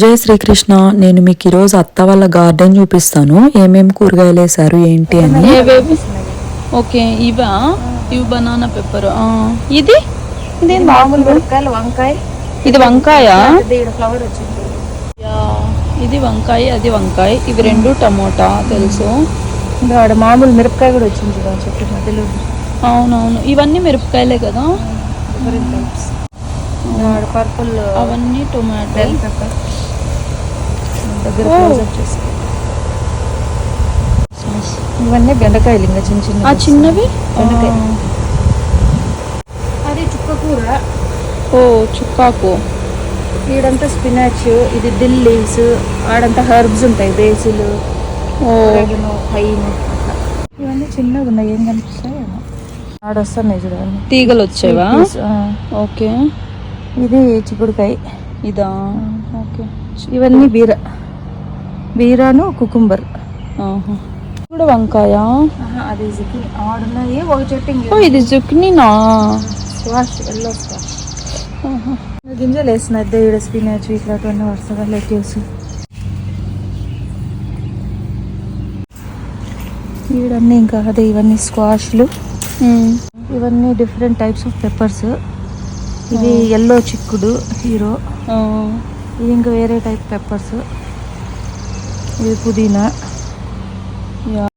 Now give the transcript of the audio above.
జై శ్రీకృష్ణ. నేను మీకు ఈరోజు అత్త వాళ్ళ గార్డెన్ చూపిస్తాను, ఏమేమి కూరగాయలు వేసారు ఏంటి అని. ఓకే, ఇవి బనానా పెప్పర్. ఇది ఇది మామూలు మిరపకాయలు, వంకాయ. ఇది వంకాయ, ఫ్లవర్ వచ్చింది. ఇది వంకాయ, అది వంకాయ. ఇవి రెండు టమోటా తెలుసు. ఆడ మామూలు మిరపకాయ కూడా వచ్చింది చెట్టు మధ్యలో. అవునవును, ఇవన్నీ మిరపకాయలే కదా. పర్పుల్ అవన్నీ టొమాటో. దగ్గర ఇవన్నీ బెండకాయలు, ఇంకా చిన్న చిన్న చిన్నవి బెండకాయ. అది చుక్కకూర. ఓ చుక్కాకు. ఈడంతా స్పినాచ్, ఇది దిల్ లీవ్స్. ఆడంతా హెర్బ్స్ ఉంటాయి, బేసిల్, పైన్. ఇవన్నీ చిన్నగా ఉన్నాయి, ఏం కనిపిస్తాయి ఆడొస్తున్నాయి చూడండి, తీగలు వచ్చేవా. ఓకే, ఇది చిక్కుడుకాయ. ఇదా. ఓకే, ఇవన్నీ బీరాను కుకుంబర్. కూడా వంకాయ. అది జుకినీ. ఆడున్నాయి ఒక చెట్టు. ఓ ఇది జుకినీనా. Squash, yellow squash. గింజలు వేసినాయి దేవుడు. స్పినాచ్ ఇట్లాంటివన్నీ వరుసగా లెట్యూస్. ఈడన్నీ ఇంకా అదే, ఇవన్నీ స్క్వాష్లు. ఇవన్నీ డిఫరెంట్ టైప్స్ ఆఫ్ పెప్పర్స్. ఇది ఎల్లో చిక్కుడు, హీరో. ఇది ఇంకా వేరే టైప్ పెప్పర్స్. ఇది పుదీనా.